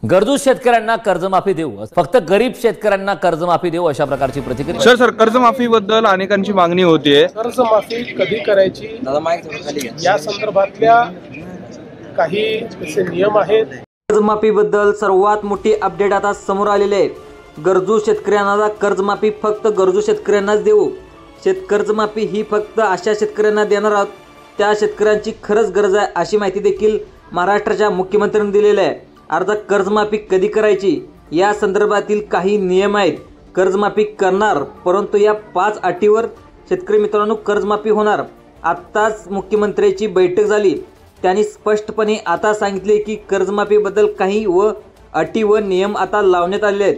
गरजू शेतकऱ्यांना कर्जमाफी देऊ, फक्त गरीब शेतकऱ्यांना कर्जमाफी देऊ, अशा प्रकारची प्रतिक्रिया। सर कर्जमाफीबद्दल अनेकांची मागणी होतीये। कर्जमाफी कधी करायची या संदर्भातल्या काही असे नियम आहेत। कर्जमाफीबद्दल सर्वात मोठी अपडेट आता समोर आलेली आहे। गरजू शेतकऱ्यांना कर्जमाफी फक्त गरजू शेतकऱ्यांनाच देऊ। कर्जमाफी ही फक्त अशा शेतकऱ्यांना देणार आहोत त्या शेतकऱ्यांची खरंच गरज आहे, अशी माहिती देखील महाराष्ट्राच्या मुख्यमंत्र्यांनी दिलेली आहे। अर्थात कर्जमाफी कधी करायची या संदर्भातील काही नियम आहेत। कर्जमाफी करणार, परंतु या 5 अटीवर शेतकरी मित्रांनो कर्जमाफी होणार। आत्ताच मुख्यमंत्र्यांची बैठक झाली, त्यांनी स्पष्टपणे आता सांगितले की कर्जमाफीबद्दल काही अटी व नियम आता लावण्यात आले आहेत।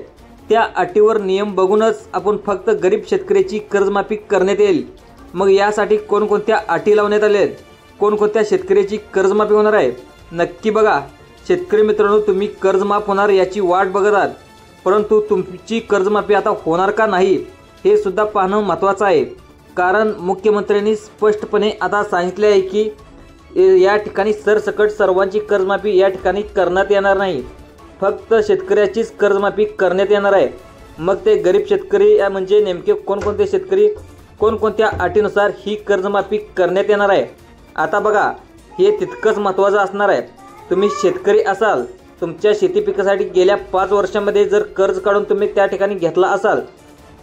त्या अटीवर नियम बघूनच आपण फक्त गरीब शेतकऱ्याची कर्जमाफी करण्यात येईल। मग यासाठी कोणकोणत्या अटी लावण्यात आल्या आहेत, कोणकोणत्या शेतकऱ्याची कर्जमाफी होणार आहे, नक्की बघा। शेतकरी मित्रांनो, तुम्ही कर्जमाफ होणार याची वाट बघत आहात, परंतु तुमची कर्जमाफी आता होणार का नाही हे सुद्धा पाहणं महत्त्वाचं आहे। कारण मुख्यमंत्र्यांनी स्पष्टपणे आता सांगितले आहे की या ठिकाणी सरसकट सर्वांची कर्जमाफी या ठिकाणी करण्यात येणार नाही, फक्त शेतकऱ्याचीच कर्जमाफी करण्यात येणार आहे। मग ते गरीब शेतकरी म्हणजे नेमके कोणकोणते शेतकरी, कोणकोणत्या अटीनुसार ही कर्जमाफी करण्यात येणार आहे, आता बघा। हे तितकंच महत्त्वाचं असणार आहे। तुम्ही शेतकरी असाल, तुमच्या शेती पिकासाठी गेल्या 5 वर्षांमध्ये जर कर्ज काढून तुम्ही त्या ठिकाणी घेतला असाल,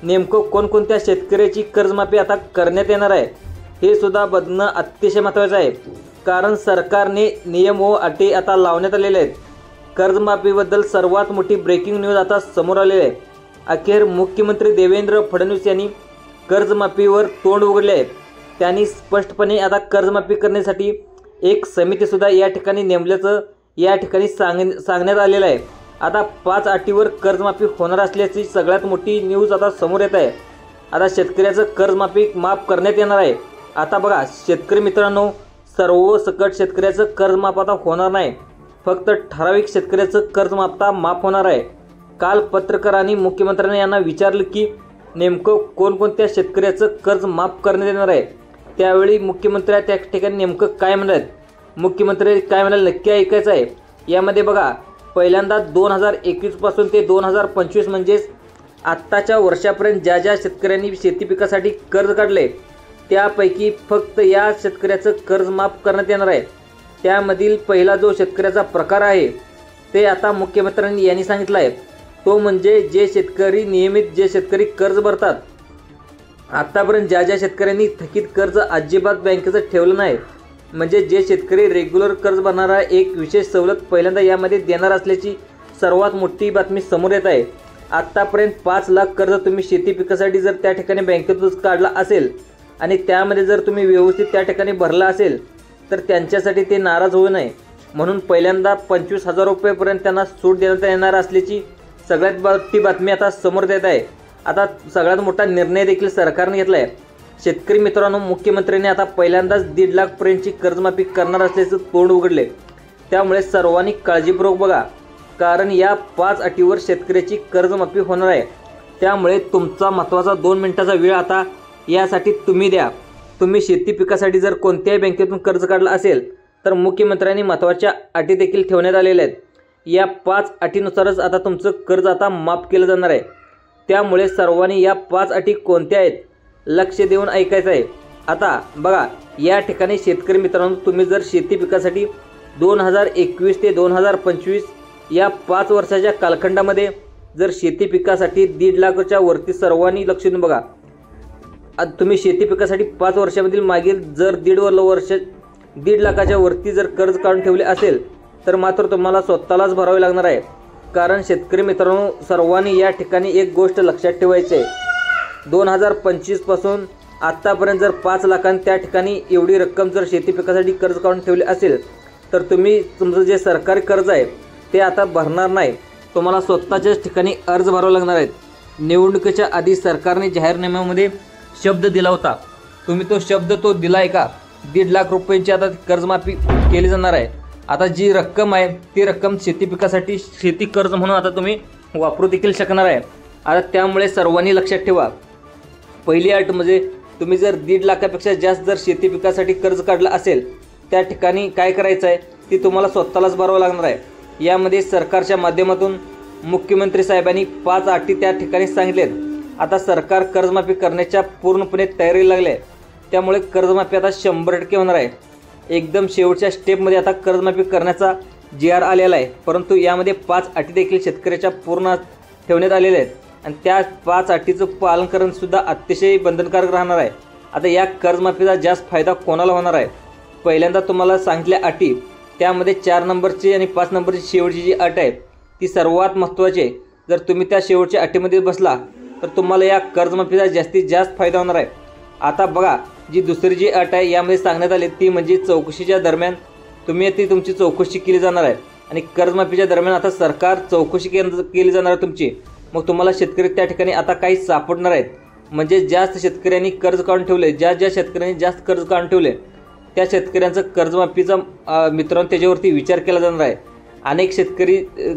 नेमकं कोणकोणत्या शेतकऱ्याची कर्जमाफी आता करण्यात येणार आहे हे सुद्धा बघणं अतिशय महत्त्वाचं आहे। कारण सरकारने नियम व अटी आता लावण्यात आलेले आहेत। कर्जमाफीबद्दल सर्वात मोठी ब्रेकिंग न्यूज आता समोर आलेली आहे। अखेर मुख्यमंत्री देवेंद्र फडणवीस यांनी कर्जमाफीवर तोंड उघडले आहे। त्यांनी स्पष्टपणे आता कर्जमाफी करण्यासाठी एक समितीसुद्धा या ठिकाणी नेमल्याचं या ठिकाणी सांगण्यात आलेलं आहे। आता 5 अटीवर कर्जमाफी होणार असल्याची सगळ्यात मोठी न्यूज आता समोर येत आहे। आता शेतकऱ्याचं कर्जमाफी माफ करण्यात येणार आहे। आता बघा शेतकरी मित्रांनो, सर्वसकट शेतकऱ्याचं कर्जमाफ आता होणार नाही, फक्त ठराविक शेतकऱ्याचं कर्जमाफ माफ होणार आहे। काल पत्रकारांनी मुख्यमंत्र्यांनी यांना विचारलं की नेमकं कोणकोणत्या शेतकऱ्याचं कर्ज माफ करण्यात येणार आहे। त्यावेळी मुख्यमंत्री त्या ठिकाणी नेमकं काय म्हणाले, मुख्यमंत्री काय म्हणाले नक्की ऐकायचं आहे। यामध्ये बघा, पहिल्यांदा 2021 पासून ते 2025 म्हणजेच आत्ताच्या वर्षापर्यंत ज्या ज्या शेतकऱ्यांनी शेती पिकासाठी कर्ज काढले त्यापैकी फक्त या शेतकऱ्याचं कर्ज माफ करण्यात येणार आहे। त्यामधील पहिला जो शेतकऱ्याचा प्रकार आहे ते आता मुख्यमंत्र्यांनी यांनी सांगितलं आहे, तो म्हणजे जे शेतकरी नियमित जे शेतकरी कर्ज भरतात। आत्तापर्यंत ज्या ज्या शेतकऱ्यांनी थकीत कर्ज अजिबात बँकेचं ठेवलं नाही, म्हणजे जे शेतकरी रेग्युलर कर्ज भरणारा एक विशेष सवलत पहिल्यांदा यामध्ये देणार असल्याची सर्वात मोठी बातमी समोर येत आहे। आत्तापर्यंत 5 लाख कर्ज तुम्ही शेती पिकासाठी जर त्या ठिकाणी बँकेतून काढला असेल आणि त्यामध्ये जर तुम्ही व्यवस्थित त्या ठिकाणी भरला असेल तर त्यांच्यासाठी ते नाराज होऊ नये म्हणून पहिल्यांदा 25,000 रुपयेपर्यंत त्यांना सूट देण्यात येणार असल्याची सगळ्यात मोठी बातमी आता समोर येत आहे। आता सगळ्यात मोठा निर्णय देखील सरकारने घेतला आहे। शेतकरी मित्रांनो, मुख्यमंत्र्यांनी आता पहिल्यांदाच 1.5 लाखपर्यंतची कर्जमाफी करणार असल्याचं तोंड उघडले। त्यामुळे सर्वांनी काळजीपूर्वक बघा, कारण या 5 अटीवर शेतकऱ्याची कर्जमाफी होणार आहे। त्यामुळे तुमचा महत्त्वाचा 2 मिनिटाचा वेळ आता यासाठी तुम्ही द्या। तुम्ही शेती पिकासाठी जर कोणत्याही बँकेतून कर्ज काढलं असेल तर मुख्यमंत्र्यांनी महत्त्वाच्या अटी देखील ठेवण्यात आलेल्या आहेत। या 5 अटीनुसारच आता तुमचं कर्ज आता माफ केलं जाणार आहे। त्यामुळे सर्वांनी या 5 अटी कोणत्या आहेत लक्ष देऊन ऐकायचं आहे। आता बघा, या ठिकाणी शेतकरी मित्रांनो, तुम्ही जर शेती पिकासाठी 2021 ते 2025 या 5 वर्षाच्या कालखंडामध्ये जर शेती पिकासाठी 1.5 लाखाच्या वरती सर्वांनी लक्ष देऊन बघा। तुम्ही शेती पिकासाठी 5 वर्षामधील मागील जर 1.5 लाखाच्या वरती जर कर्ज काढून ठेवले असेल तर मात्र तुम्हाला स्वतःलाच भरावे लागणार आहे। कारण शेतकरी मित्रांनो, सर्वांनी या ठिकाणी एक गोष्ट लक्षात ठेवायची आहे, 2025 पासून आत्तापर्यंत जर 5 लाखांनी त्या ठिकाणी एवढी रक्कम जर शेती पिकासाठी कर्ज काढून ठेवले असेल तर तुम्ही तुमचं जे सरकारी कर्ज आहे ते आता भरणार नाही, तुम्हाला स्वतःच्याच ठिकाणी अर्ज भरावे लागणार आहेत। निवडणुकीच्या आधी सरकारने जाहीरनाम्यामध्ये शब्द दिला होता, तुम्ही तो शब्द दिला आहे का? 1.5 लाख रुपयांची आता कर्जमाफी केली जाणार आहे। आता जी रक्कम आहे ती रक्कम शेती पिकासाठी शेती कर्ज म्हणून आता तुम्ही वापरू देखील शकणार आहे। आता त्यामुळे सर्वांनी लक्षात ठेवा, पहिली अट म्हणजे तुम्ही जर 1.5 लाखापेक्षा जास्त जर शेती पिकासाठी कर्ज काढलं असेल त्या ठिकाणी काय करायचं आहे ती तुम्हाला स्वतःलाच भरावं लागणार आहे। यामध्ये सरकारच्या माध्यमातून मुख्यमंत्री साहेबांनी 5 अटी त्या ठिकाणी सांगितलेत. आता सरकार कर्जमाफी करण्याच्या पूर्णपणे तयारीला लागले आहे. त्यामुळे कर्जमाफी आता 100% होणार आहे. एकदम शेवटच्या स्टेपमध्ये आता कर्जमाफी करण्याचा GR आलेला आहे. परंतु यामध्ये 5 अटी देखील शेतकऱ्याच्या पूर्ण ठेवण्यात आलेल्या आहेत आणि त्या 5 अटीचं पालन करणंसुद्धा अतिशय बंधनकारक राहणार आहे. आता या कर्जमाफीचा जास्त फायदा कोणाला होणार आहे? पहिल्यांदा तुम्हाला सांगितल्या अटी, त्यामध्ये 4 नंबरची आणि 5 नंबरची शेवटची जी अट आहे ती सर्वात महत्त्वाची आहे. जर तुम्ही त्या शेवटच्या अटीमध्ये बसला तर तुम्हाला या कर्जमाफीचा जास्तीत जास्त फायदा होणार आहे. आता बघा, जी दुसरी जी अट आहे यामध्ये सांगण्यात आले ती म्हणजे चौकशीच्या दरम्यान तुमची चौकशी केली जाणार आहे आणि कर्जमाफीच्या दरम्यान आता सरकार चौकशी केली जाणार आहे तुमची. मग तुम्हाला शेतकरी त्या ठिकाणी आता काही सापडणार आहेत. म्हणजे जास्त शेतकऱ्यांनी कर्ज काढून ठेवले, ज्या शेतकऱ्यांनी जास्त कर्ज काढून ठेवले त्या शेतकऱ्यांचं कर्जमाफीचा मित्रांनो त्याच्यावरती विचार केला जाणार आहे. अनेक शेतकरी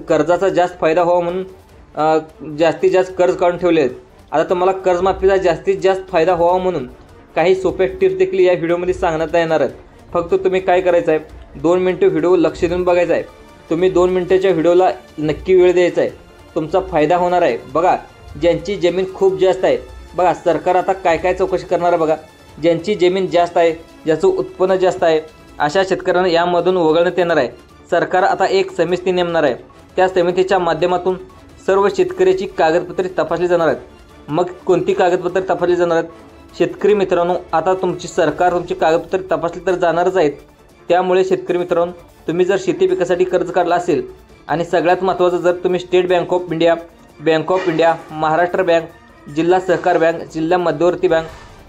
कर्जाचा जास्त फायदा व्हावा म्हणून जास्तीत जास्त कर्ज काढून ठेवले आहेत. आता तुम्हाला कर्जमाफीचा जास्तीत जास्त फायदा व्हावा म्हणून काही सोप्या टिप्स देखील या व्हिडिओमध्ये सांगण्यात येणार आहेत. फक्त तुम्ही काय करायचं आहे, 2 मिनिटं व्हिडिओ लक्ष देऊन बघायचा आहे. तुम्ही 2 मिनिटाच्या व्हिडिओला नक्की वेळ द्यायचा आहे, तुमचा फायदा होणार आहे. बघा, ज्यांची जमीन खूप जास्त आहे, बघा सरकार आता काय काय चौकशी करणार आहे. बघा, ज्यांची जमीन जास्त आहे, ज्याचं उत्पन्न जास्त आहे अशा शेतकऱ्यांना यामधून वगळण्यात येणार आहे. सरकार आता एक समिती नेमणार आहे. त्या समितीच्या माध्यमातून सर्व शेतकऱ्याची कागदपत्रे तपासली जाणार आहेत. मग कोणती कागदपत्रे तपासली जाणार आहेत? शेतकरी मित्रांनो, आता सरकार तुमची कागदपत्रे तपासली तर जाणारच आहेत. त्यामुळे शेतकरी मित्रांनो, तुम्ही जर शेती पिकासाठी कर्ज काढला असेल आणि सगळ्यात महत्त्वाचं, जर तुम्ही state bank of India, Maharashtra bank, जिल्हा सहकार बँक, जिल्हा मध्यवर्ती bank,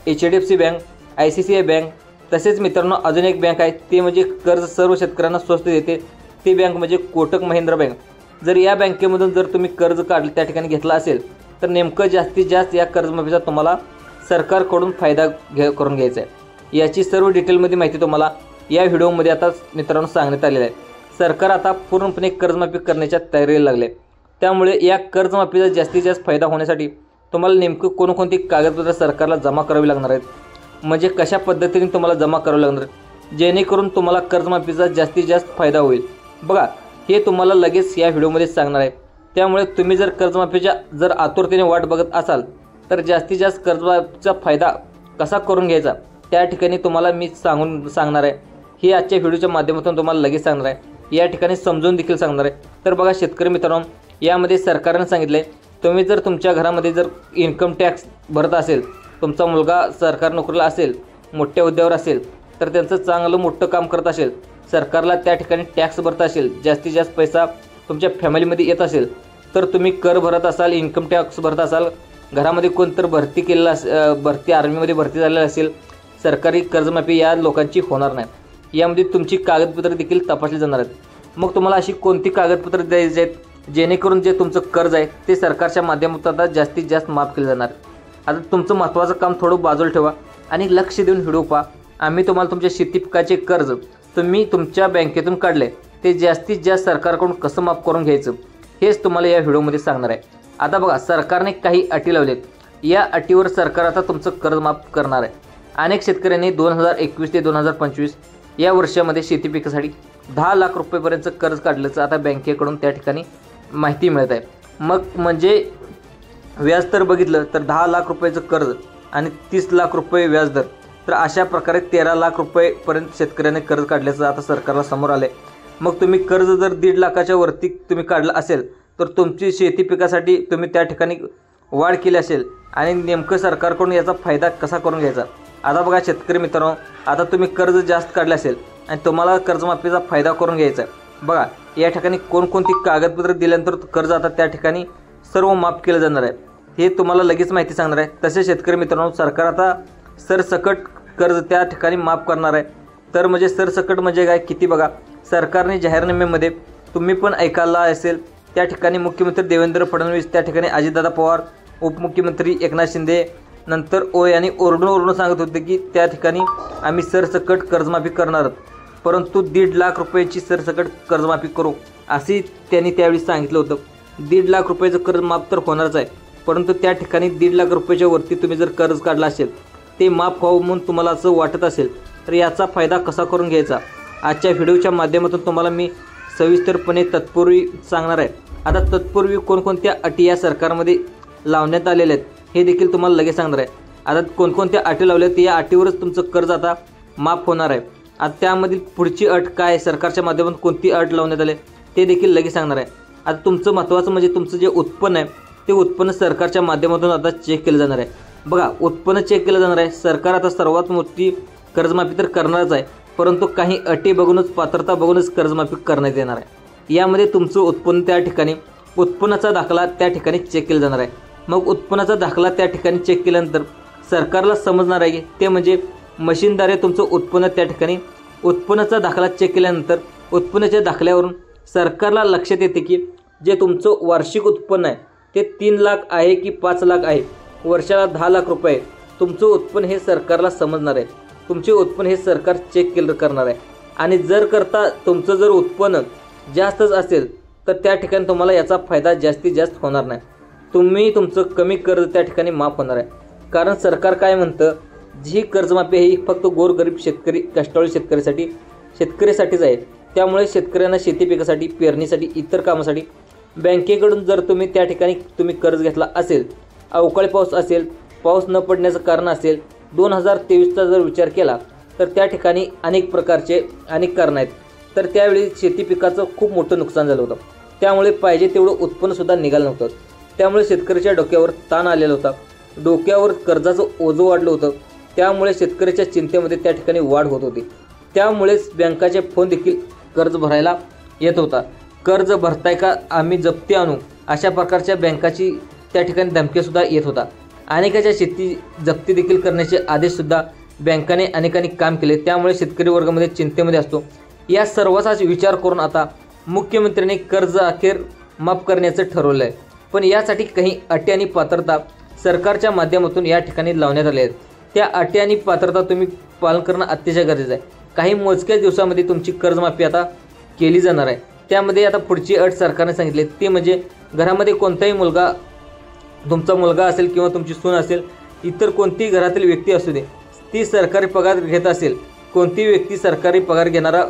HDFC bank, ICICI bank, तसेच मित्रांनो अजून एक बँक आहे ते म्हणजे कर्ज सर्व शेतकऱ्यांना स्वस्त देते, ती बँक म्हणजे कोटक महिंद्रा बँक. जर या बँकेमधून जर तुम्ही कर्ज काढलं त्या ठिकाणी घेतला असेल तर नेमकं जास्तीत जास्त या कर्जमाफीचा तुम्हाला सरकारकडून फायदा करून घ्यायचा आहे. याची सर्व डिटेलमध्ये माहिती तुम्हाला या व्हिडिओमध्ये आता मित्रांनो सांगण्यात आलेलं आहे. सरकार आता पूर्णपणे कर्जमाफी करण्याच्या तयारीला लागले. त्यामुळे या कर्जमाफीचा जास्तीत जास्त फायदा होण्यासाठी तुम्हाला नेमकं कोणकोणती कागदपत्र सरकारला जमा करावी लागणार आहेत, म्हणजे कशा पद्धतीने तुम्हाला जमा करावं लागणार आहे जेणेकरून तुम्हाला कर्जमाफीचा जास्तीत जास्त फायदा होईल. बघा, हे तुम्हाला लगेच या व्हिडिओमध्ये सांगणार आहे. त्यामुळे तुम्ही जर कर्जमाफीच्या जर आतुरतेने वाट बघत असाल तर जास्तीत जास्त कर्जमाफीचा फायदा कसा करून घ्यायचा त्या ठिकाणी तुम्हाला मी सांगणार आहे. हे आजच्या व्हिडिओच्या माध्यमातून तुम्हाला लगेच सांगणार आहे. या ठिकाणी समजून देखील सांगणार आहे. तर बघा शेतकरी मित्रांनो, यामध्ये सरकारने सांगितलं आहे, तुम्ही जर तुमच्या घरामध्ये जर इन्कम टॅक्स भरत असेल, तुमचा मुलगा सरकारी नोकरीला असेल, मोठ्या हुद्द्यावर असेल, तर त्यांचं चांगलं मोठं काम करत असेल, सरकारला त्या ठिकाणी टॅक्स भरत असेल, जास्तीत जास्त पैसा तुमच्या फॅमिलीमध्ये येत असेल, तर तुम्ही कर भरत असाल, इन्कम टॅक्स भरत असाल, घरामध्ये कोणतर भरती आर्मीमध्ये भरती झालेला असेल, सरकारी कर्जमाफी या लोकांची होणार नाही. यामध्ये तुमची कागदपत्रे देखील तपासली जाणार आहेत. मग तुम्हाला अशी कोणती कागदपत्रे द्यायची आहेत जेणेकरून जे तुमचं कर्ज आहे ते सरकारच्या माध्यमातून आता जास्तीत जास्त माफ केलं जाणार. आता तुमचं महत्त्वाचं काम थोडं बाजूला ठेवा आणि लक्ष देऊन व्हिडिओ पहा. आम्ही तुम्हाला तुमच्या शेती पिकाचे कर्ज तुम्ही तुमच्या बँकेतून काढले ते जास्तीत जास्त सरकारकडून कसं माफ करून घ्यायचं हेच तुम्हाला या व्हिडिओमध्ये सांगणार आहे. आता बघा, सरकारने काही अटी लावलेत. या अटीवर सरकार आता तुमचं कर्ज माफ करणार आहे. अनेक शेतकऱ्यांनी 2021 ते 2025 या वर्षामध्ये शेती पिकासाठी 10 लाख रुपयेपर्यंत कर्ज काढल्याचं आता बँकेकडून त्या ठिकाणी माहिती मिळत आहे. मग म्हणजे व्याज तर बघितलं तर 10 लाख रुपयाचं कर्ज आणि 30 लाख रुपये व्याजदर, तर अशा प्रकारे 13 लाख रुपयेपर्यंत शेतकऱ्याने कर्ज काढल्याचं आता सरकारला समोर आलं आहे. मग तुम्ही कर्ज जर 1.5 लाखाच्या वरती तुम्ही काढलं असेल तर तुमची शेती पिकासाठी तुम्ही त्या ठिकाणी वाढ केली असेल आणि नेमकं सरकारकडून याचा फायदा कसा करून घ्यायचा. आता बघा शेतकरी मित्रांनो, आता तुम्ही कर्ज जास्त काढले असेल आणि तुम्हाला कर्जमाफीचा फायदा करून घ्यायचा आहे. बघा, या ठिकाणी कोणकोणती कागदपत्र दिल्यानंतर कर्ज आता त्या ठिकाणी सर्व माफ केलं जाणार आहे हे तुम्हाला लगेच माहिती सांगणार आहे. तसे शेतकरी मित्रांनो, सरकार आता सरसकट कर्ज त्या ठिकाणी माफ करणार आहे. तर म्हणजे सरसकट म्हणजे काय, किती बघा, सरकारने जाहीरनाम्यामध्ये तुम्ही पण ऐकायला असेल त्या ठिकाणी मुख्यमंत्री देवेंद्र फडणवीस, त्या ठिकाणी अजितदादा पवार, उपमुख्यमंत्री एकनाथ शिंदे, नंतर आणि ओरडून सांगत होते की त्या ठिकाणी आम्ही सरसकट कर्जमाफी करणार आहोत, परंतु 1.5 लाख रुपयाची सरसकट कर्जमाफी करू असे त्यांनी त्यावेळी सांगितलं होतं. 1.5 लाख रुपयाचं कर्ज माफ तर होणारच आहे, परंतु त्या ठिकाणी 1.5 लाख रुपयाच्या वरती तुम्ही जर कर्ज काढला असेल ते माफ व्हावं म्हणून तुम्हाला असं वाटत असेल तर याचा फायदा कसा करून घ्यायचा आजच्या व्हिडिओच्या माध्यमातून तुम्हाला मी सविस्तरपणे तत्पूर्वी सांगणार आहे. आता तत्पूर्वी कोणकोणत्या अटी या सरकारमध्ये लावण्यात आलेल्या आहेत हे देखील तुम्हाला लगेच सांगणार आहे. आता कोणकोणत्या अटी लावल्या आहेत या अटीवरच तुमचं कर्ज आता माफ होणार आहे. आता त्यामधील पुढची अट काय, सरकारच्या माध्यमातून कोणती अट लावण्यात आली ते देखील लगेच सांगणार आहे. आता तुमचं महत्त्वाचं म्हणजे तुमचं जे उत्पन्न आहे ते उत्पन्न सरकारच्या माध्यमातून आता चेक केलं जाणार आहे. बघा, उत्पन्न चेक केलं जाणार आहे. सरकार आता सर्वात मोठी कर्जमाफी तर करणारच आहे, परंतु काही अटी बघूनच, पात्रता बघूनच कर्जमाफी करण्यात येणार आहे. यामध्ये तुमचं उत्पन्न त्या ठिकाणी, उत्पन्नाचा दाखला त्या ठिकाणी चेक केला जाणार आहे. मग उत्पन्नाचा दाखला त्या ठिकाणी चेक केल्यानंतर सरकारला समजणार आहे की ते म्हणजे मशीनद्वारे तुमचं उत्पन्न त्या ठिकाणी, उत्पन्नाचा दाखला चेक केल्यानंतर उत्पन्नाच्या दाखल्यावरून सरकारला लक्षात येते की जे तुमचं वार्षिक उत्पन्न आहे ते 3 लाख आहे की 5 लाख आहे, वर्षाला 10 लाख रुपये तुमचं उत्पन्न हे सरकारला समजणार आहे. तुमचे उत्पन्न हे सरकार चेक करणार आहे. आणि जर तुमचं जर उत्पन्न जास्तच असेल तर त्या ठिकाणी तुम्हाला याचा फायदा जास्तीत जास्त होणार नाही. तुमचं कमी कर्ज त्या ठिकाणी माफ होणार आहे. कारण सरकार काय म्हणतं, जी कर्जमाफी आहे ही फक्त गोरगरीब शेतकरी, कष्टाळू शेतकऱ्यासाठीच आहे. त्यामुळे शेतकऱ्यांना शेती पिकासाठी, पेरणीसाठी, इतर कामासाठी बँकेकडून जर तुम्ही त्या ठिकाणी कर्ज घेतला असेल, अवकाळी पाऊस असेल, पाऊस न पडण्याचं कारण असेल, 2023चा जर विचार केला तर त्या ठिकाणी अनेक प्रकारचे कारण आहेत. तर त्यावेळी शेती पिकाचं खूप मोठं नुकसान झालं होतं. त्यामुळे पाहिजे तेवढं उत्पन्नसुद्धा निघालं नव्हतं. त्यामुळे शेतकऱ्याच्या डोक्यावर ताण आलेला होता, डोक्यावर कर्जाचं ओझं वाढलं होतं. त्यामुळे शेतकऱ्याच्या चिंतेमध्ये त्या ठिकाणी वाढ होत होती. त्यामुळेच बँकाचे फोन देखील कर्ज भरायला येत होता. कर्ज भरताय का, आम्ही जप्ती आणू, अशा प्रकारच्या बँकाची त्या ठिकाणी धमकीसुद्धा येत होता. अनेकाच्या शेती जप्ती देखील करण्याचे आदेशसुद्धा बँकाने अनेकांनी काम केले. त्यामुळे शेतकरी वर्गामध्ये चिंतेमध्ये असतो. या सर्वांचाच विचार करून आता मुख्यमंत्र्यांनी कर्ज अखेर माफ करण्याचं ठरवलं आहे. पण यासाठी काही अटी आणि पात्रता सरकारच्या माध्यमातून या ठिकाणी लावण्यात आल्या आहेत. त्या अटी आणि पात्रता तुम्ही पालन करणं अतिशय गरजेचं आहे. काही मोजक्याच दिवसामध्ये तुमची कर्जमाफी आता केली जाणार आहे. त्यामध्ये आता पुढची अट सरकारने सांगितली ती म्हणजे घरामध्ये कोणताही तुमचा मुलगा असेल किंवा तुमची सून असेल, इतर कोणतीही घरातील व्यक्ती असू दे, ती सरकारी पगार घेत असेल, कोणतीही व्यक्ती सरकारी पगार घेणारा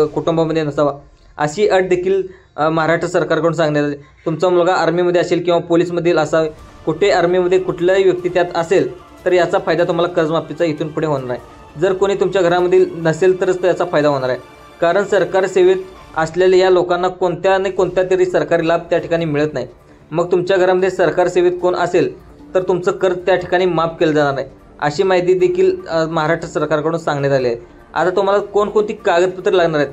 कुटुंबामध्ये नसावा, अशी अट देखील महाराष्ट्र सरकारकडून सांगण्यात आली. तुमचा मुलगा आर्मीमध्ये असेल किंवा पोलीसमधील असावे, कुठे आर्मीमध्ये कुठलाही व्यक्ती त्यात असेल तर याचा फायदा तुम्हाला कर्जमाफीचा इथून पुढे होणार आहे. जर कोणी तुमच्या घरामधील नसेल तरच याचा फायदा होणार आहे. कारण सरकारी सेवेत असलेल्या या लोकांना कोणत्या ना कोणत्या तरी सरकारी लाभ त्या ठिकाणी मिळत नाही. मग तुमच्या घरामध्ये सरकारी सेवेत कोण असेल तर तुमचं कर्ज त्या ठिकाणी माफ केलं जाणार आहे, अशी माहिती देखील महाराष्ट्र सरकारकडून सांगण्यात आली आहे. आता तुम्हाला कोणकोणती कागदपत्रे लागणार आहेत,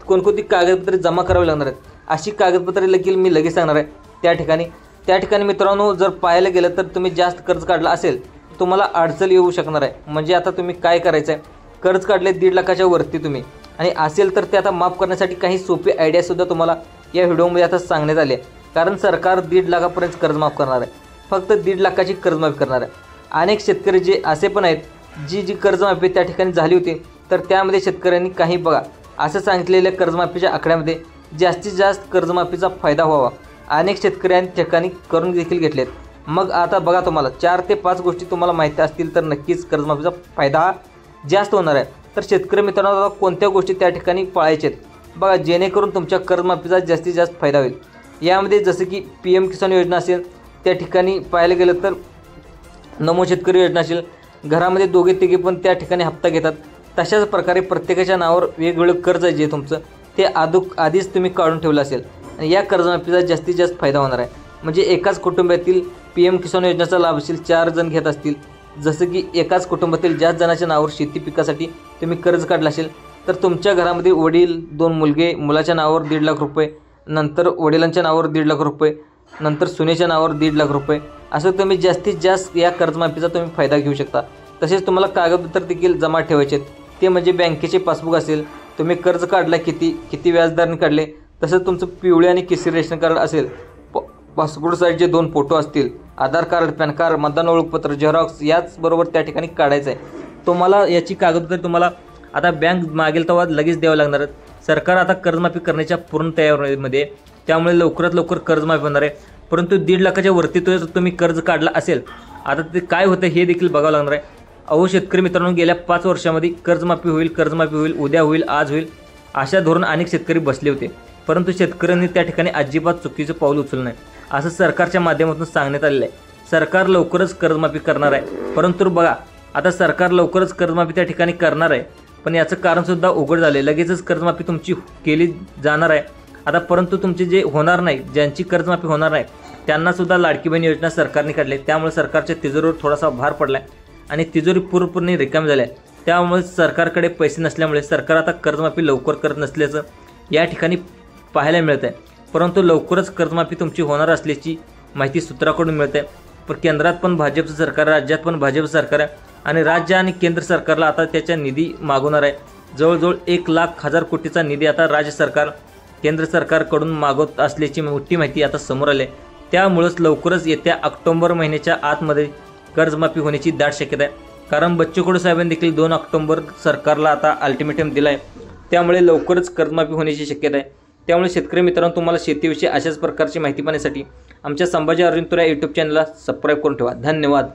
कोणकोणती कागदपत्रे जमा करावी लागणार आहेत, अशी कागदपत्रे देखील मी लगेच सांगणार आहे. त्या ठिकाणी मित्रांनो, जर पाहायला गेलं तर तुम्ही जास्त कर्ज काढलं असेल तुम्हाला अडचण येऊ शकणार आहे. म्हणजे आता तुम्ही काय करायचं आहे, कर्ज काढले 1.5 लाखाच्या वरती तुम्ही आणि असेल तर ते आता माफ करण्यासाठी काही सोपी आयडियासुद्धा तुम्हाला या व्हिडिओमध्ये आता सांगण्यात आली आहे. कारण सरकार 1.5 लाखापर्यंत कर्ज माफ करणार आहे, फक्त 1.5 लाखाची कर्जमाफी करणार आहे. अनेक शेतकरी जे असे पण आहेत जी कर्जमाफी त्या ठिकाणी झाली होती, तर त्यामध्ये शेतकऱ्यांनी काही बघा असं सांगितलेल्या कर्जमाफीच्या आकड्यामध्ये जास्तीत जास्त कर्जमाफीचा फायदा व्हावा अनेक शेतकऱ्यांनी ठिकाणी करून देखील घेतलेत. मग आता बघा, तुम्हाला 4 ते 5 गोष्टी तुम्हाला माहिती असतील तर नक्कीच कर्जमाफीचा फायदा जास्त होणार आहे. तर शेतकरी मित्रांनो, कोणत्या गोष्टी त्या ठिकाणी पाळायच्या आहेत बघा, जेणेकरून तुमच्या कर्जमाफीचा जास्तीत जास्त फायदा होईल. यामध्ये जसं की PM किसान योजना असेल, त्या ठिकाणी पाहायला गेलं तर नमो शेतकरी योजना असेल, घरामध्ये दोघे तिघे पण त्या ठिकाणी हप्ता घेतात. तशाच प्रकारे प्रत्येकाच्या नावावर वेगवेगळं कर्ज जे तुमचं ते आधीच तुम्ही काढून ठेवलं असेल आणि या कर्जमाफीचा जास्तीत जास्त फायदा होणार आहे. म्हणजे एकाच कुटुंबातील PM किसान योजनेचा लाभ असेल 4 जण घेत असतील, जसं की एकाच कुटुंबातील जास्त जणांच्या नावावर शेती पिकासाठी तुम्ही कर्ज काढलं असेल तर तुमच्या घरामध्ये वडील, 2 मुलगे, मुलाच्या नावावर 1.5 लाख रुपये, नंतर वडिलांच्या नावावर 1.5 लाख रुपये, नंतर सुनेच्या नावावर 1.5 लाख रुपये, असं तुम्ही जास्तीत जास्त या कर्जमाफीचा तुम्ही फायदा घेऊ शकता. तसेच तुम्हाला कागदपत्र देखील जमा ठेवायचे आहेत, ते म्हणजे बँकेचे पासबुक असेल, तुम्ही कर्ज काढला किती व्याजदराने काढले, तसंच तुमचं पिवळे आणि केसरी रेशन कार्ड असेल, पासपोर्ट साईजचे 2 फोटो असतील, आधार कार्ड, पॅन कार्ड, मतदान ओळखपत्र, झेरॉक्स याचबरोबर त्या ठिकाणी काढायचं आहे. तुम्हाला याची कागदपत्रे तुम्हाला आता बँक मागेल तेव्हा लगेच द्यावं लागणार आहेत. सरकार आता कर्जमाफी करण्याच्या पूर्ण तयारीमध्ये, त्यामुळे लवकरात लवकर कर्जमाफी होणार आहे. परंतु 1.5 लाखाच्या वरती तुम्ही कर्ज काढला असेल, आता ते काय होतं हे देखील बघावं लागणार आहे. अहो शेतकरी मित्रांनो, गेल्या 5 वर्षामध्ये कर्जमाफी होईल, उद्या होईल, आज होईल, अशा धोरण अनेक शेतकरी बसले होते. परंतु शेतकऱ्यांनी त्या ठिकाणी अजिबात चुकीचं पाऊल उचललं नाही असं सरकारच्या माध्यमातून सांगण्यात आलेलं आहे. सरकार लवकरच कर्जमाफी करणार आहे, परंतु बघा आता सरकार लवकरच कर्जमाफी त्या ठिकाणी करणार आहे, पण याचं कारणसुद्धा उघड झाले. लगेचच कर्जमाफी तुमची केली जाणार आहे आता, परंतु तुमचे जे होणार नाही, ज्यांची कर्जमाफी होणार नाही त्यांनासुद्धा लाडकी बहीण योजना सरकारने काढली. त्यामुळे सरकारच्या तिजोरीवर थोडासा भार पडला आहे आणि तिजोरी पूर्णपणे रिकामी झाली आहे. त्यामुळे सरकारकडे पैसे नसल्यामुळे सरकार आता कर्जमाफी लवकर करत नसल्याचं या ठिकाणी पाहायला मिळत आहे. परंतु लवकरच कर्जमाफी तुमची होणार असल्याची माहिती सूत्राकडून मिळते. पण केंद्रात पण भाजपचं सरकार आहे, राज्यात पण भाजप सरकार आहे आणि राज्य आणि केंद्र सरकारला आता त्याच्या निधी मागवणार आहे. जवळजवळ 1,00,000 कोटीचा निधी आता राज्य सरकार केंद्र सरकारकडून मागवत असल्याची मोठी माहिती आता समोर आली आहे. त्यामुळंच लवकरच येत्या ऑक्टोबर महिन्याच्या आतमध्ये कर्जमाफी होण्याची दाट शक्यता आहे. कारण बच्चू कडू साहेबांनी देखील 2 ऑक्टोबर सरकारला आता अल्टिमेटम दिला आहे. त्यामुळे लवकरच कर्जमाफी होण्याची शक्यता आहे. त्यामुळे शेतकरी मित्रांनो, तुम्हाला शेतीविषयी अशाच प्रकारची माहिती पाहण्यासाठी आमच्या संभाजी अर्जुन तुरा यूट्यूब चॅनलला सबस्क्राईब करून ठेवा. धन्यवाद.